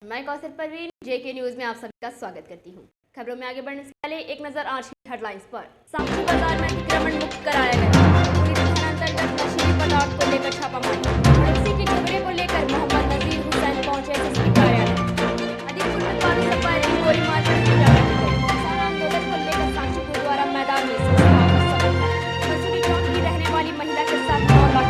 मैं कौसर परवीन जेके न्यूज में आप सभी का स्वागत करती हूं। खबरों में आगे बढ़ने से पहले एक नजर आज की हेडलाइंस पर। साक्षी बाजार में अतिक्रमण मुक्त कराया गया। पुलिस थाना अंतर्गत नशीले पदार्थ को लेकर छापामारी। पड़ोसी के झगड़े को लेकर मोहम्मद नजीर हुसैन पहुंचे एसएसपी कार्यालय। अलीपुर में बालू सप्लाई की गोली मारकर किसान आंदोलन को लेकर साक्षी गुरुद्वारा मैदान में मसूरी चौक की रहने वाली महिला के साथ 9 लाख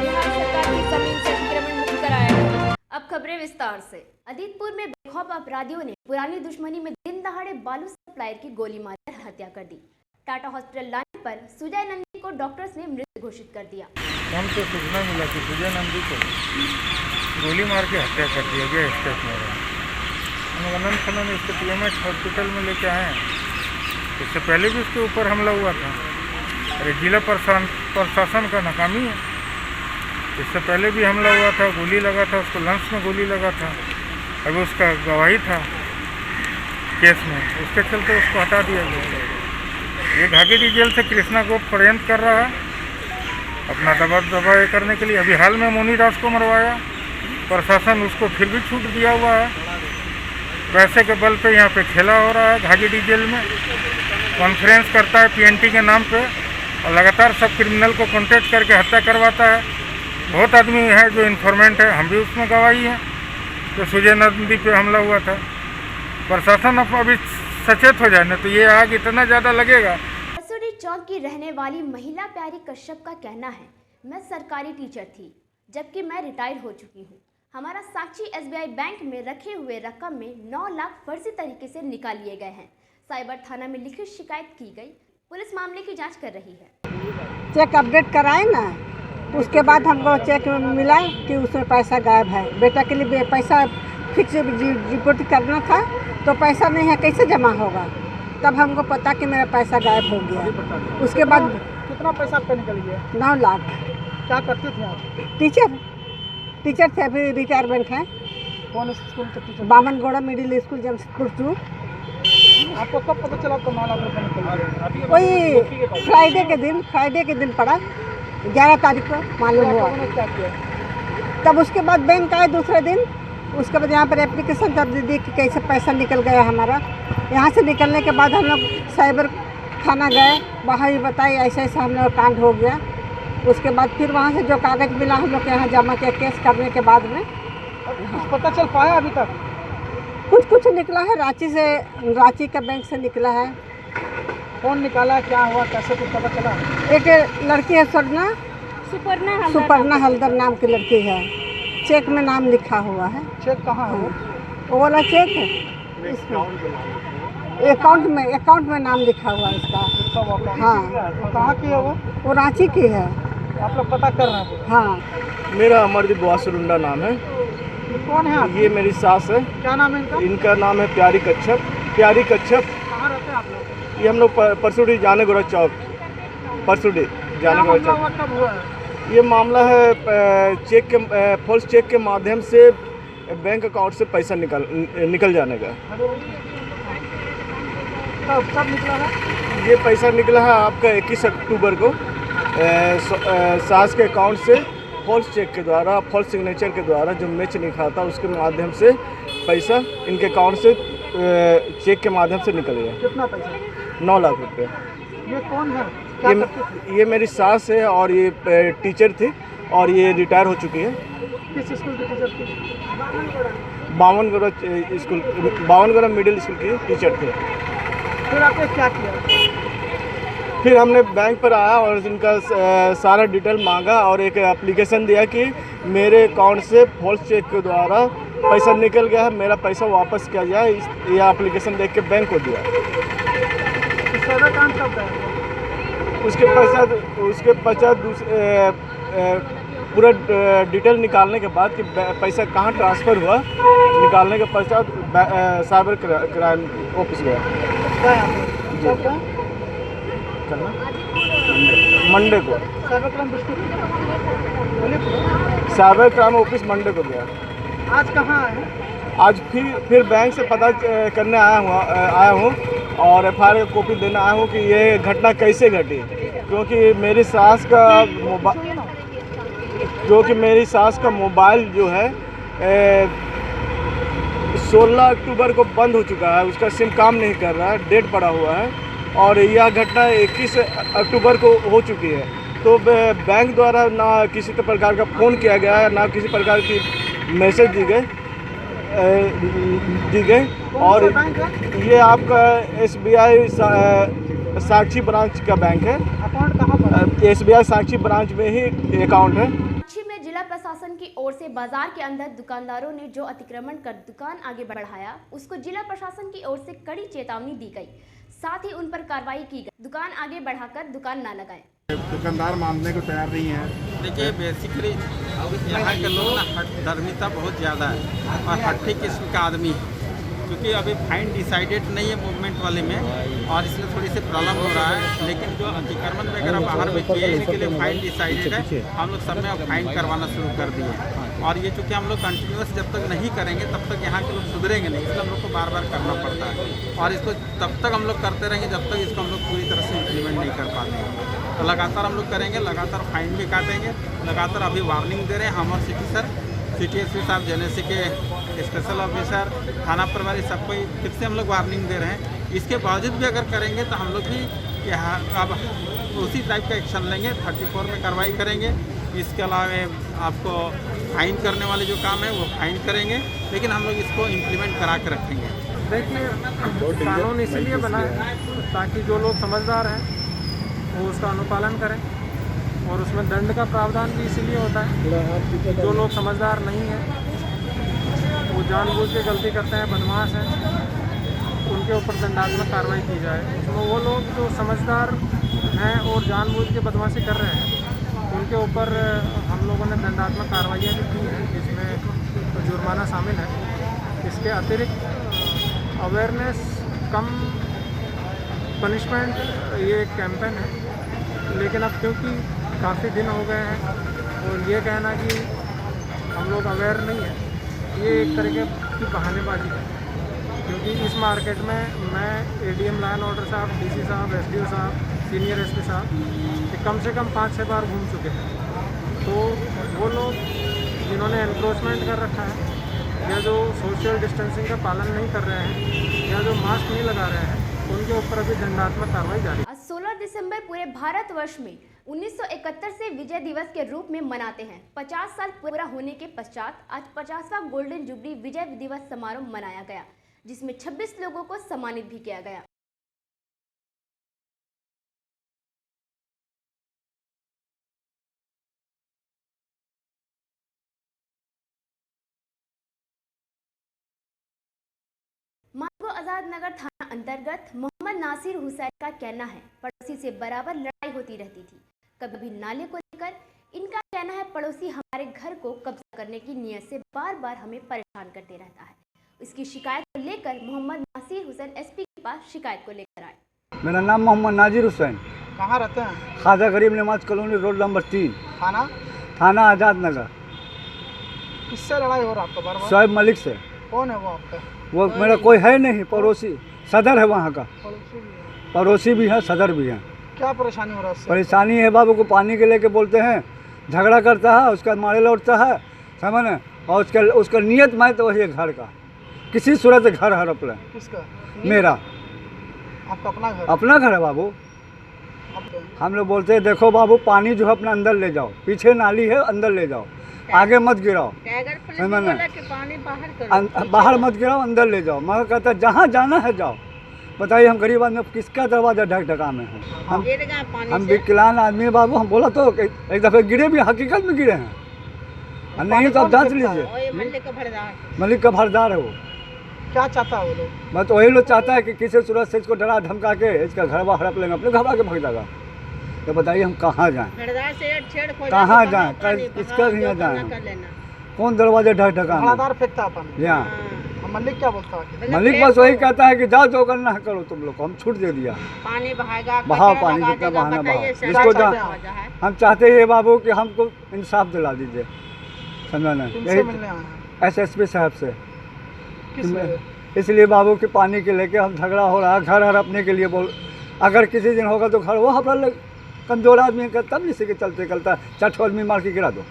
बिहार सरकार की जमीन से अतिक्रमण मुक्त कराया गया। अब खबरें विस्तार से। अलीपुर में बेखौफ अपराधियों ने पुरानी दुश्मनी में दिन दहाड़े बालू सप्लायर की गोली मारकर हत्या कर दी। टाटा हॉस्पिटल लाने पर सुजय नंदी को डॉक्टर्स ने मृत घोषित कर दिया। हमको सूचना मिला कि सुजय नंदी को गोली मार के हत्या कर दिया गया। स्टेट में हम अनंत खनन इसको पीएमएच हॉस्पिटल में लेके आए हैं। इससे पहले भी उसके ऊपर हमला हुआ था। अरे जिला प्रशासन का नाकामी है। इससे पहले भी हमला हुआ था, गोली लगा था, उसको लंग्स में गोली लगा था। अभी उसका गवाही था केस में, उसके चलते उसको हटा दिया गया। ये घाघीडीह जेल से कृष्णा को षड्यंत्र कर रहा है अपना दबा करने के लिए। अभी हाल में मोनी दास को मरवाया, प्रशासन उसको फिर भी छूट दिया हुआ है। पैसे के बल पे यहाँ पे खेला हो रहा है। घाघीडीह जेल में कॉन्फ्रेंस करता है पीएनटी के नाम पे और लगातार सब क्रिमिनल को कॉन्टेक्ट करके हत्या करवाता है। बहुत आदमी है जो इन्फॉर्मेंट है, हम भी उसमें गवाही हैं। तो सुजय नंदी पे हमला हुआ था। प्रशासन अभी सचेत हो जाए ना तो ये आग इतना ज़्यादा लगेगा। मसूरी चौक की रहने वाली महिला प्यारी कश्यप का कहना है, मैं सरकारी टीचर थी जबकि मैं रिटायर हो चुकी हूँ। हमारा साक्षी एसबीआई बैंक में रखे हुए रकम में 9 लाख फर्जी तरीके से निकाल लिए गए हैं। साइबर थाना में लिखित शिकायत की गई। पुलिस मामले की जाँच कर रही है। चेक अपडेट कराए ना, उसके बाद हमको चेक मिला कि उसमें पैसा गायब है। बेटा के लिए पैसा फिक्स डिपॉजिट करना था तो पैसा नहीं है, कैसे जमा होगा। तब हमको पता कि मेरा पैसा गायब हो गया। उसके बाद कितना पैसा आपका निकल गया? 9 लाख। क्या करते थे आप? टीचर थे, अभी रिटायरमेंट है। कौन स्कूल के teacher? Bamangoda middle school, Jamshedpur 2। आपको कब पता चला तो 9 लाख रुपये निकल गया? वही फ्राइडे के दिन पड़ा, 11 तारीख को मालूम हुआ। क्या किया? तब उसके बाद बैंक आए दूसरे दिन। उसके बाद यहाँ पर एप्लीकेशन तब दी कि कैसे पैसा निकल गया हमारा। यहाँ से निकलने के बाद हम लोग साइबर थाना गए, वहाँ भी बताई ऐसा ऐसा हम लोग कांड हो गया। उसके बाद फिर वहाँ से जो कागज़ मिला हम लोग के यहाँ जमा किया केस करने के बाद में। कुछ पता चल पाया अभी तक? कुछ निकला है रांची का बैंक से निकला है। कौन निकाला, क्या हुआ, कैसे कुछ पता चला? एक लड़की है सुपर्णा हल्दर नाम की लड़की है। चेक में नाम लिखा हुआ है। चेक कहाँ है? वो वाला चेक है इसमें अकाउंट में नाम लिखा हुआ है इसका। हाँ। कहाँ की है वो रांची की है। आप लोग पता कर रहे हैं? हाँ। मेरा अमरदीप वासुरुंडा नाम है। कौन है आप? ये मेरी सास है। क्या नाम है इनका? इनका नाम है प्यारी कच्छप। कहाँ रहते हैं आप लोग? ये हम लोग परसुडी जाने गोरा चौक, परसुडी जाने गोरा चौक। कब हुआ है? ये मामला है फॉल्स चेक के माध्यम से बैंक अकाउंट से पैसा निकल जाने का। कब निकला है? ये पैसा निकला है आपका 21 अक्टूबर को सास के अकाउंट से फॉल्स चेक के द्वारा, फॉल्स सिग्नेचर के द्वारा जो मैच निकला था उसके माध्यम से पैसा इनके अकाउंट से चेक के माध्यम से निकल गया। कितना पैसा? 9 लाख रुपये। ये कौन है? ये मेरी सास है और ये टीचर थी और ये रिटायर हो चुकी है। किस स्कूल की टीचर थी? बावनगोड़ा मिडिल स्कूल की टीचर थे। फिर आपने क्या किया? फिर हमने बैंक पर आया और इनका सारा डिटेल मांगा और एक एप्लीकेशन दिया कि मेरे अकाउंट से फॉल्स चेक के द्वारा पैसा निकल गया है, मेरा पैसा वापस किया जाए। यह एप्लीकेशन देख के बैंक को दिया। सारा काम कब गया? उसके पश्चात पूरा डिटेल निकालने के बाद कि पैसा कहाँ ट्रांसफ़र हुआ, निकालने के पश्चात साइबर क्राइम ऑफिस गया। मंडे को साइबर क्राइम ऑफिस मंडे को गया। आज कहाँ आए? आज फिर बैंक से पता करने आया हूँ और एफआईआर की कॉपी देना आया हूँ कि ये घटना कैसे घटी, क्योंकि मेरी सास का मोबाइल जो है 16 अक्टूबर को बंद हो चुका है, उसका सिम काम नहीं कर रहा है, डेट पड़ा हुआ है और यह घटना 21 अक्टूबर को हो चुकी है। तो बैंक द्वारा ना किसी प्रकार का फ़ोन किया गया है, ना किसी प्रकार की मैसेज दी गई और ये आपका SBI साक्षी ब्रांच का बैंक है। अकाउंट कहाँ पर? SBI साक्षी ब्रांच में ही अकाउंट है। साक्षी में जिला प्रशासन की ओर से बाजार के अंदर दुकानदारों ने जो अतिक्रमण कर दुकान आगे बढ़ाया, उसको जिला प्रशासन की ओर से कड़ी चेतावनी दी गई, साथ ही उन पर कार्रवाई की गई। दुकान आगे बढ़ाकर दुकान न लगाएं। दुकानदार मानने को तैयार नहीं है। देखिए, बेसिकली यहाँ के लोग ना हठधर्मिता बहुत ज़्यादा है और हट्ठी किस्म का आदमी है, क्योंकि अभी फाइन डिसाइडेड नहीं है मूवमेंट वाले में और इसलिए थोड़ी सी प्रॉब्लम हो रहा है। लेकिन जो अतिक्रमण वगैरह बाहर में किए, इसके लिए फाइन डिसाइडेड है। हम लोग सब में अब फाइन करवाना शुरू कर दिए हैं और ये चूँकि हम लोग कंटिन्यूस जब तक नहीं करेंगे तब तक यहाँ के लोग सुधरेंगे नहीं, इसलिए हम लोग को बार बार करना पड़ता है और इसको तब तक हम लोग करते रहेंगे जब तक इसको हम लोग पूरी तरह से इम्प्लीमेंट नहीं कर पाते हैं। तो लगातार हम लोग करेंगे, लगातार फाइन भी काटेंगे, लगातार अभी वार्निंग दे रहे हैं हम और सिटी एसपी साहब, जेएनएससी के स्पेशल ऑफिसर, थाना प्रभारी, सबको फिर से हम लोग वार्निंग दे रहे हैं। इसके बावजूद भी अगर करेंगे तो हम लोग भी यहाँ अब उसी टाइप का एक्शन लेंगे, 34 में कार्रवाई करेंगे। इसके अलावा आपको फाइन करने वाले जो काम है वो फाइन करेंगे, लेकिन हम लोग इसको इम्प्लीमेंट करा के रखेंगे। देखिए, कानून इसीलिए बना है ताकि जो लोग समझदार हैं वो उसका अनुपालन करें और उसमें दंड का प्रावधान भी इसीलिए होता है। जो लोग समझदार नहीं हैं, वो जानबूझ के गलती करते हैं, बदमाश हैं, उनके ऊपर दंडात्मक कार्रवाई की जाए। तो वो लोग जो समझदार हैं और जानबूझ के बदमाशी कर रहे हैं, उनके ऊपर हम लोगों ने दंडात्मक कार्रवाइयाँ भी की हैं, जिसमें जुर्माना शामिल है। इसके अतिरिक्त अवेयरनेस कम पनिशमेंट ये एक कैंपेन है, लेकिन अब क्योंकि काफ़ी दिन हो गए हैं और ये कहना कि हम लोग अवेयर नहीं है, ये एक तरीके की बहानेबाजी है। क्योंकि इस मार्केट में मैं ADM लाइन ऑर्डर साहब, DC साहब, SDO साहब, सीनियर SP साहब ये कम से कम 5-6 बार घूम चुके हैं। तो वो लोग जिन्होंने एनक्रोचमेंट कर रखा है या जो सोशल डिस्टेंसिंग का पालन नहीं कर रहे हैं या जो मास्क नहीं लगा रहे हैं, उनके ऊपर अभी दंडात्मक कार्रवाई जारी। आज 16 दिसंबर पूरे भारतवर्ष में 1971 से विजय दिवस के रूप में मनाते हैं। 50 साल पूरा होने के पश्चात आज 50वां गोल्डन जुबली विजय दिवस समारोह मनाया गया, जिसमें 26 लोगों को सम्मानित भी किया गया। मालवा आजाद नगर थाना अंतर्गत मोहम्मद नासिर हुसैन का कहना है, पड़ोसी से बराबर लड़ाई होती रहती थी, कभी नाले को लेकर। इनका कहना है पड़ोसी हमारे घर को कब्जा करने की नीयत से बार बार हमें परेशान करते रहता है। इसकी शिकायत को लेकर मोहम्मद नासिर हुसैन SP के पास शिकायत को लेकर आए। मेरा नाम मोहम्मद नाजिर हुसैन, कहाँ रहते हैं? खाजा गरीब नमाज कॉलोनी, रोड नंबर 3, थाना आजाद नगर। किससे लड़ाई हो रहा आपका बार बार? शोएब मलिक से। कौन है वो आपका? वो मेरा कोई है नहीं, पड़ोसी सदर है वहाँ का, पड़ोसी भी है, सदर भी है। क्या परेशानी हो रहा है? परेशानी है बाबू को पानी के लेके बोलते हैं, झगड़ा करता है, उसका मारे लौटता है, समझ, और उसका नियत मैं तो वही है घर का, किसी सूरत घर हड़प ले। किसका? मेरा। आपका अपना घर? अपना घर है बाबू। हम लोग बोलते हैं देखो बाबू, पानी जो है अपना अंदर ले जाओ, पीछे नाली है, अंदर ले जाओ, आगे मत गिराओ, बाहर मत गिराओ, अंदर ले जाओ। मैं कहता जहाँ जाना है जाओ। बताइए हम गरीब आदमी किसका दरवाजा ढक में है? हम विकलांग आदमी बाबू। हम बोला तो एक दफ़े गिरे भी, हकीकत में गिरे हैं, और नहीं तो आप जांच लीजिए। मलिक का भरदार है वो। क्या चाहता है वो लोग? मैं तो वही लोग चाहता है कि किसी सूरत से इसको डरा धमका के इसका घर बाहर हड़प लेंगे, अपने घबरा के भाग जाएगा। तो बताइए हम कहाँ जाएँ, कहाँ जाएँ, किसका घर जाएँ? कौन दरवाजा ढका फेंकता अपन? हाँ। मलिक क्या बोलता है? मलिक बस वही कहता है कि जाओ जो करना है करो तुम लोग को, हम छूट दे दिया, पानी बहाएगा, बहाओ पानी जितना बहाना बहाओ। जिसको हम चाहते हैं बाबू कि हमको इंसाफ दिला दीजिए, समझा ना? यही SSP साहब से। इसलिए बाबू कि पानी के लेके हम झगड़ा हो रहा है, घर हड़पने के लिए बोल। अगर किसी दिन होगा तो घर वो हमारा कमजोर आदमी का तब जैसे कि चलते चलता 4 आदमी मार के गिरा दो।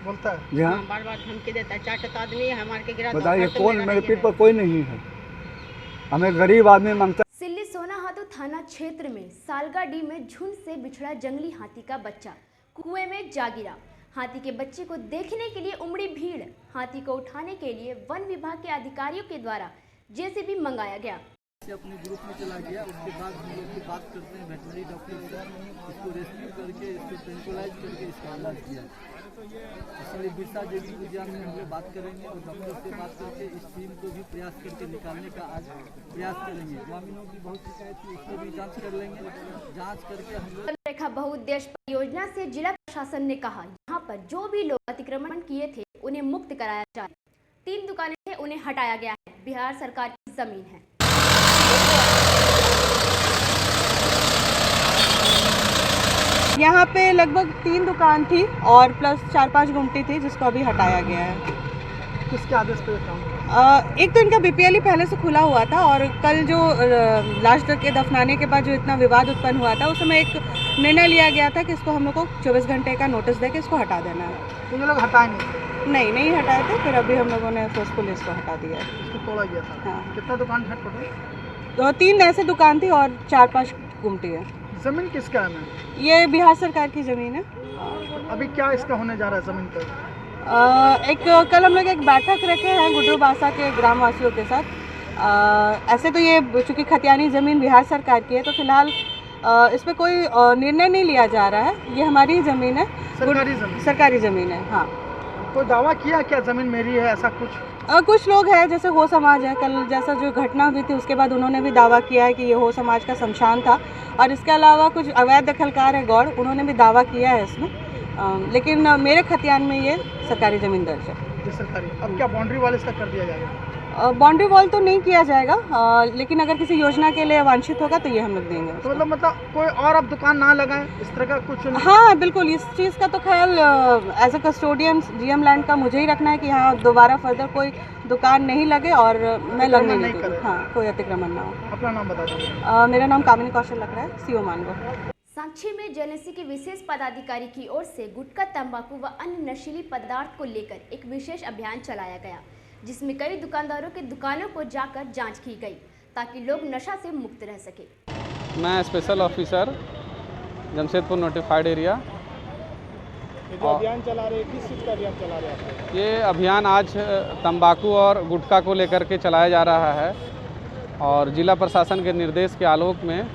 बोलता है जी हाँ। बार बार धमकी देता है, 4 आदमी हमारे के गिरा। बताइए कौन, मेरे पीठ पर कोई नहीं है, हमें गरीब आदमी मांगता। सिल्ली सोनाहातू थाना क्षेत्र में सालगाडी में झुंड से बिछड़ा जंगली हाथी का बच्चा कुएं में जा गिरा। हाथी के बच्चे को देखने के लिए उमड़ी भीड़। हाथी को उठाने के लिए वन विभाग के अधिकारियों के द्वारा जेसीबी मंगाया गया। अपने ग्रुप में चला गया, उसके बाद हम लोग की बात करते हैं वेटनरी डॉक्टर से, इसको रेस्क्यू करके इसको ट्रैंकुलाइज करके इसका इलाज किया। इसलिए बिरसा देवी उद्यान में हम लोग बात करेंगे और डॉक्टर से बात करके इस टीम को भी प्रयास करके निकालने का आज प्रयास करेंगे। ग्रामीणों की बहुत शिकायत थी, उसको भी जाँच कर लेंगे। जाँच करके हम लोग रेखा बहुउद्देश्य परियोजना से जिला प्रशासन ने कहा, यहाँ पर जो भी लोग अतिक्रमण किए थे उन्हें मुक्त कराया जाए। 3 दुकानें थे, उन्हें हटाया गया है। बिहार सरकार की जमीन है। यहाँ पे लगभग 3 दुकान थी और प्लस 4-5 गुमटी थी, जिसको अभी हटाया गया है। किसके आदेश पे काम? एक तो इनका बीपीएल पहले से खुला हुआ था और कल जो लाश के दफनाने के बाद जो इतना विवाद उत्पन्न हुआ था, उस समय एक निर्णय लिया गया था कि इसको हम लोग को 24 घंटे का नोटिस दे के इसको हटा देना है। तो ये लोग हटाए नहीं हटाए थे, फिर अभी हम लोगों ने फोर्सफुली इसको हटा दिया है। इसको तोड़ा गया था। हाँ। कितना दुकान है टोटल? 3 ऐसे दुकान थी और 4-5 गुमटी है। जमीन किसका है? ये बिहार सरकार की ज़मीन है। अभी क्या इसका होने जा रहा है जमीन पर? कल हम लोग एक बैठक रखे हैं गुड्डू बासा के ग्रामवासियों के साथ। ऐसे तो ये चूँकि खतियानी ज़मीन बिहार सरकार की है, तो फिलहाल इस पर कोई निर्णय नहीं लिया जा रहा है। ये हमारी ज़मीन है, सरकारी ज़मीन है। हाँ। कोई दावा किया क्या ज़मीन मेरी है, ऐसा कुछ? कुछ लोग हैं, जैसे हो समाज है, कल जैसा जो घटना हुई थी उसके बाद उन्होंने भी दावा किया है कि ये हो समाज का शमशान था। और इसके अलावा कुछ अवैध दखलकार है गौड़, उन्होंने भी दावा किया है इसमें। लेकिन मेरे खतियान में ये सरकारी ज़मीन दर्ज है। सरकारी। अब क्या बाउंड्री वॉल इसका कर दिया जाएगा? बाउंड्री वॉल तो नहीं किया जाएगा, लेकिन अगर किसी योजना के लिए वांछित होगा तो ये हम लोग देंगे। तो मतलब कोई और अब दुकान ना लगाएं, इस तरह का कुछ? हाँ बिल्कुल, इस चीज़ का तो ख्याल as a custodian GM land का मुझे ही रखना है कि यहाँ दोबारा फर्दर कोई दुकान नहीं लगे और मैं लगने नहीं दूँ। हाँ, कोई अतिक्रमण ना हो। अपना नाम बता दीजिए। मेरा नाम कामिनी कौशल लग रहा है, सीओ मानगो। सांची में जेएनएससी के विशेष पदाधिकारी की ओर से गुटखा, तंबाकू व अन्य नशीली पदार्थ को लेकर एक विशेष अभियान चलाया गया, जिसमें कई दुकानदारों के दुकानों को जाकर जांच की गई ताकि लोग नशा से मुक्त रह सके। मैं special officer Jamshedpur notified area. ये जो अभियान चला रहे हैं, किस चीज़ का अभियान चला रहे हैं? ये अभियान आज तंबाकू और गुटखा को लेकर के चलाया जा रहा है और जिला प्रशासन के निर्देश के आलोक में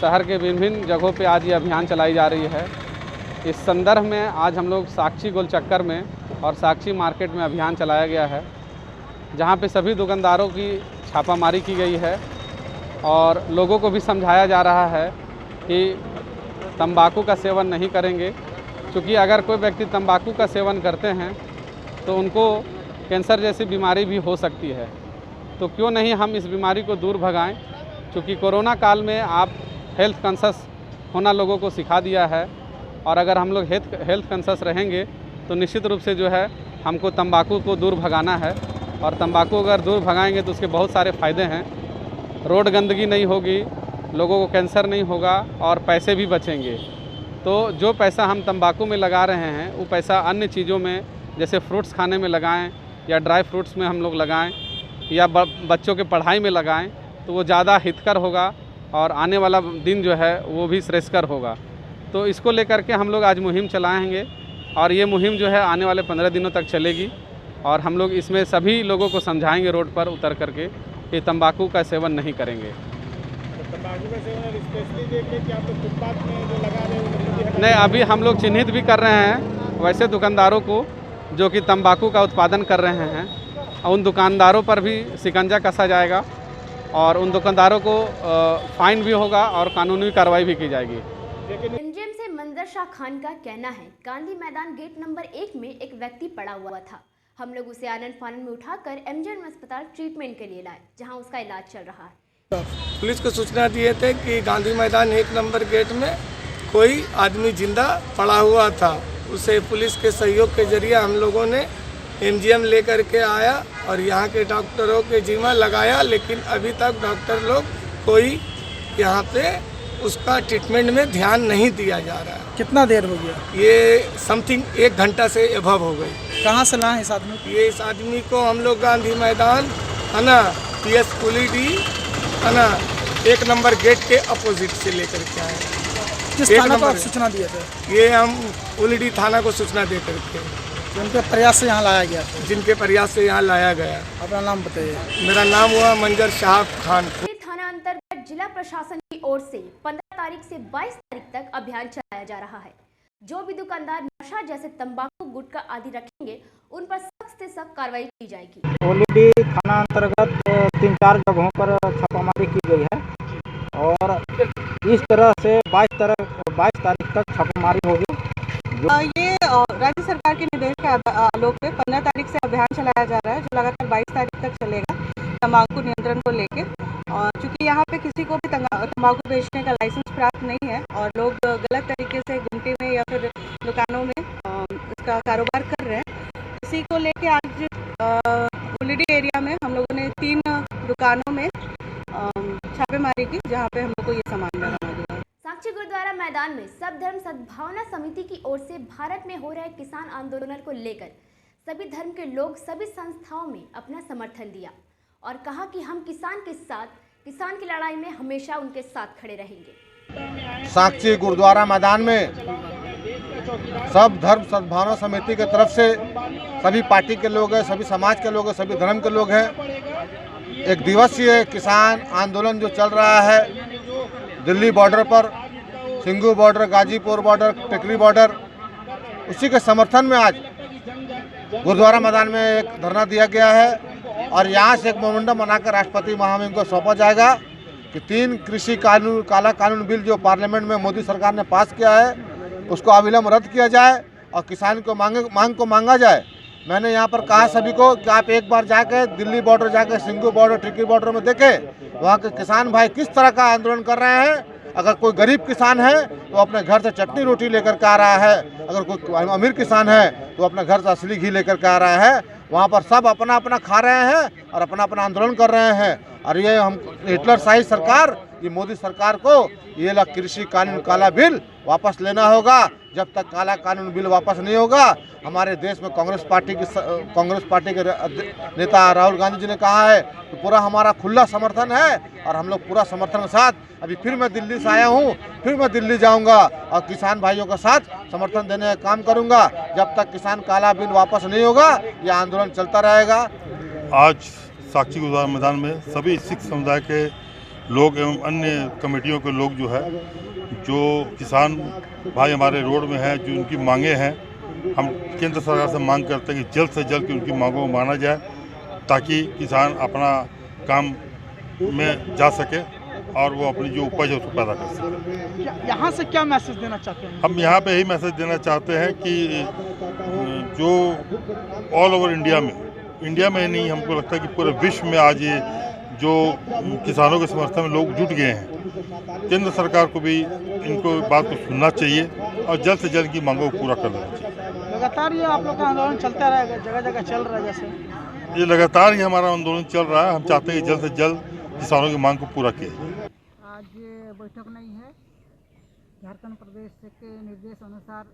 शहर के विभिन्न जगहों पे आज ये अभियान चलाई जा रही है। इस संदर्भ में आज हम लोग साक्षी गोल चक्कर में और साक्षी मार्केट में अभियान चलाया गया है, जहाँ पे सभी दुकानदारों की छापामारी की गई है और लोगों को भी समझाया जा रहा है कि तंबाकू का सेवन नहीं करेंगे, क्योंकि अगर कोई व्यक्ति तंबाकू का सेवन करते हैं तो उनको कैंसर जैसी बीमारी भी हो सकती है। तो क्यों नहीं हम इस बीमारी को दूर भगाएं, क्योंकि कोरोना काल में आप हेल्थ कॉन्शियस होना लोगों को सिखा दिया है और अगर हम लोग हेल्थ कॉन्शियस रहेंगे तो निश्चित रूप से जो है हमको तंबाकू को दूर भगाना है और तंबाकू अगर दूर भगाएंगे तो उसके बहुत सारे फ़ायदे हैं। रोड गंदगी नहीं होगी, लोगों को कैंसर नहीं होगा और पैसे भी बचेंगे। तो जो पैसा हम तंबाकू में लगा रहे हैं वो पैसा अन्य चीज़ों में जैसे फ्रूट्स खाने में लगाएं या ड्राई फ्रूट्स में हम लोग लगाएं या बच्चों के पढ़ाई में लगाएं तो वो ज़्यादा हितकर होगा और आने वाला दिन जो है वो भी श्रेष्ठकर होगा। तो इसको लेकर के हम लोग आज मुहिम चलाएँगे और ये मुहिम जो है आने वाले 15 दिनों तक चलेगी और हम लोग इसमें सभी लोगों को समझाएंगे रोड पर उतर करके कि तंबाकू का सेवन नहीं करेंगे। तंबाकू का सेवन स्पेशली देखिए कि आप तो फुटपाथ में जो लगा रहे हैं नहीं, अभी हम लोग चिन्हित भी कर रहे हैं वैसे दुकानदारों को जो कि तंबाकू का उत्पादन कर रहे हैं, उन दुकानदारों पर भी शिकंजा कसा जाएगा और उन दुकानदारों को फाइन भी होगा और कानूनी कार्रवाई भी की जाएगी। एमजीएम से मंजर शाह खान का कहना है, गांधी मैदान गेट नंबर 1 में एक व्यक्ति पड़ा हुआ था। हम लोग उसे आनन फानन में उठाकर एमजीएम अस्पताल ट्रीटमेंट के लिए लाए, जहां उसका इलाज चल रहा है। पुलिस को सूचना दिए थे कि गांधी मैदान 1 नंबर गेट में कोई आदमी जिंदा पड़ा हुआ था। उसे पुलिस के सहयोग के जरिए हम लोगों ने एमजीएम लेकर के आया और यहाँ के डॉक्टरों के जिम्मा लगाया, लेकिन अभी तक डॉक्टर लोग कोई यहाँ पे उसका ट्रीटमेंट में ध्यान नहीं दिया जा रहा है। कितना देर हो गया? ये समथिंग 1 घंटा से एभव हो गई। कहाँ से लाए इस आदमी को? ये इस आदमी को हम लोग गांधी मैदान है ना, PS कुलीडी है ना, 1 नंबर गेट के अपोजिट से लेकर के आए। किस थाना को आप सूचना दिए थे? ये हम कुलीडी थाना को सूचना दे करके, जिनके प्रयास से यहाँ लाया गया था। जिनके प्रयास से यहाँ लाया गया। अपना नाम बताइए। मेरा नाम हुआ मंजर शाह खान। थाना अंतर्गत जिला प्रशासन की ओर से 15 तारीख से 22 तारीख तक अभियान चलाया जा रहा है। जो भी दुकानदार नशा जैसे तंबाकू, गुटखा आदि रखेंगे उन पर सख्त से सख्त कार्रवाई की जाएगी। कुलीडी थाना अंतर्गत 3-4 जगहों पर छापामारी की गई है और इस तरह से 22 तारीख तक छापामारी होगी। ये राज्य सरकार के निर्देश के आलोक में 15 तारीख से अभियान चलाया जा रहा है, जो लगातार 22 तारीख तक चलेगा तंबाकू नियंत्रण को लेकर। और चूँकि यहाँ पे किसी को भी तंबाकू बेचने का लाइसेंस प्राप्त नहीं है और लोग गलत तरीके से गुमटी में या फिर दुकानों में इसका कारोबार कर रहे हैं, इसी को लेके आज कुलीडी एरिया में हम लोगों ने 3 दुकानों में छापेमारी की, जहाँ पे हम लोग को ये सामान मिला गया। साक्षी गुरुद्वारा मैदान में सब धर्म सद्भावना समिति की ओर से भारत में हो रहे किसान आंदोलन को लेकर सभी धर्म के लोग सभी संस्थाओं में अपना समर्थन दिया और कहा कि हम किसान के साथ, किसान की लड़ाई में हमेशा उनके साथ खड़े रहेंगे। साक्षी गुरुद्वारा मैदान में सब धर्म सद्भावना समिति की तरफ से सभी पार्टी के लोग हैं, सभी समाज के लोग हैं, सभी धर्म के लोग हैं। एक दिवसीय किसान आंदोलन जो चल रहा है दिल्ली बॉर्डर पर, सिंगू बॉर्डर, गाजीपुर बॉर्डर, टिकरी बॉर्डर, उसी के समर्थन में आज गुरुद्वारा मैदान में एक धरना दिया गया है और यहाँ से एक मोमेंटम बनाकर राष्ट्रपति महामहिम को सौंपा जाएगा कि 3 कृषि कानून, काला कानून बिल जो पार्लियामेंट में मोदी सरकार ने पास किया है उसको अविलंब रद्द किया जाए और किसान को मांग को मांगा जाए। मैंने यहाँ पर कहा सभी को कि आप एक बार जाकर दिल्ली बॉर्डर जाकर सिंगू बॉर्डर, टिकरी बॉर्डर में देखें वहाँ के किसान भाई किस तरह का आंदोलन कर रहे हैं। अगर कोई गरीब किसान है तो अपने घर से चटनी रोटी लेकर के आ रहा है, अगर कोई अमीर किसान है तो अपने घर से असली घी लेकर के आ रहा है। वहाँ पर सब अपना अपना खा रहे हैं और अपना अपना आंदोलन कर रहे हैं। और ये हम हिटलरशाही सरकार, ये मोदी सरकार को ये कृषि कानून काला बिल वापस लेना होगा। जब तक काला कानून बिल वापस नहीं होगा, हमारे देश में कांग्रेस पार्टी के नेता राहुल गांधी जी ने कहा है कि पूरा हमारा खुला समर्थन है और हम लोग पूरा समर्थन के साथ, अभी फिर मैं दिल्ली से आया हूँ, फिर मैं दिल्ली जाऊँगा और किसान भाइयों के साथ समर्थन देने का काम करूँगा। जब तक किसान काला बिल वापस नहीं होगा ये आंदोलन चलता रहेगा। आज साक्षी गुरुद्वारा मैदान में सभी सिख समुदाय के लोग एवं अन्य कमेटियों के लोग जो है, जो किसान भाई हमारे रोड में हैं, जो उनकी मांगे हैं, हम केंद्र सरकार से मांग करते हैं कि जल्द से जल्द की उनकी मांगों को माना जाए ताकि किसान अपना काम में जा सके और वो अपनी जो उपज है उसको पैदा कर सके। यहाँ से क्या मैसेज देना चाहते हैं? हम यहाँ पे यही मैसेज देना चाहते हैं कि जो ऑल ओवर इंडिया में नहीं, हमको लगता है कि पूरे विश्व में आज ये जो किसानों के समर्थन में लोग जुट गए हैं, केंद्र सरकार को भी इनको बात को सुनना चाहिए और जल्द से जल्द की मांगों को पूरा कर लेना चाहिए। लगातार ये आप लोग का आंदोलन चलता रहेगा, जगह जगह चल रहा है जैसे? ये लगातार ही हमारा आंदोलन चल रहा है। हम चाहते हैं कि जल्द से जल्द किसानों की मांग को पूरा किया जाए। आज बैठक नहीं है। झारखंड प्रदेश के निर्देश अनुसार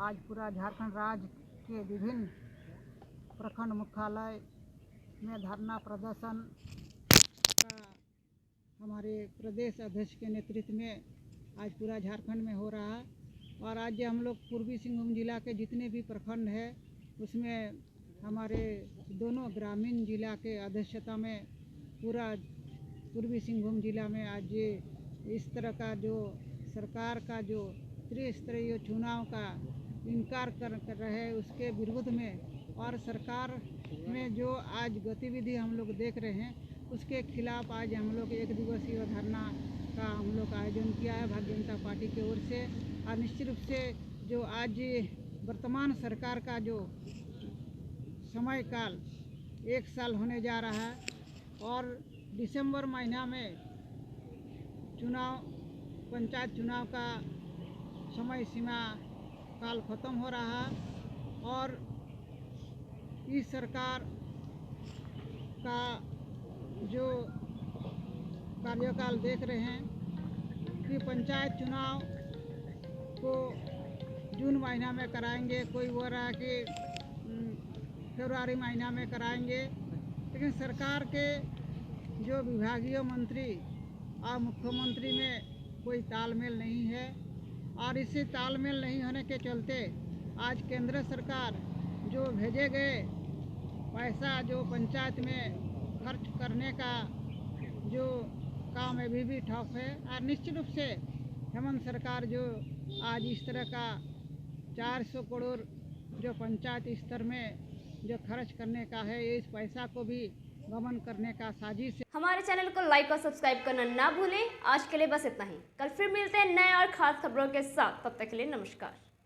आज पूरा झारखंड राज्य के विभिन्न प्रखंड मुख्यालय में धरना प्रदर्शन का हमारे प्रदेश अध्यक्ष के नेतृत्व में आज पूरा झारखंड में हो रहा है। और आज हम लोग पूर्वी सिंहभूम जिला के जितने भी प्रखंड है उसमें हमारे दोनों ग्रामीण जिला के अध्यक्षता में पूरा पूर्वी सिंहभूम जिला में आज इस तरह का जो सरकार का जो त्रिस्तरीय चुनाव का इनकार कर रहे उसके विरोध में और सरकार में जो आज गतिविधि हम लोग देख रहे हैं उसके खिलाफ आज हम लोग 1 दिवसीय धरना का हम लोग आयोजन किया है भारतीय जनता पार्टी की ओर से। और निश्चित रूप से जो आज वर्तमान सरकार का जो समय काल 1 साल होने जा रहा है और दिसंबर महीना में पंचायत चुनाव का समय सीमा काल खत्म हो रहा है और इस सरकार का जो कार्यकाल देख रहे हैं कि पंचायत चुनाव को जून महीना में कराएंगे, कोई बोल रहा है कि फरवरी महीना में कराएंगे, लेकिन सरकार के जो विभागीय मंत्री और मुख्यमंत्री में कोई तालमेल नहीं है और इसी तालमेल नहीं होने के चलते आज केंद्र सरकार जो भेजे गए पैसा जो पंचायत में खर्च करने का जो काम अभी भी ठप है और निश्चित रूप से हेमंत सरकार जो आज इस तरह का 400 करोड़ जो पंचायत स्तर में जो खर्च करने का है, इस पैसा को भी गबन करने का साजिश है। हमारे चैनल को लाइक और सब्सक्राइब करना ना भूलें। आज के लिए बस इतना ही। कल फिर मिलते हैं नए और खास खबरों के साथ। तब तक के लिए नमस्कार।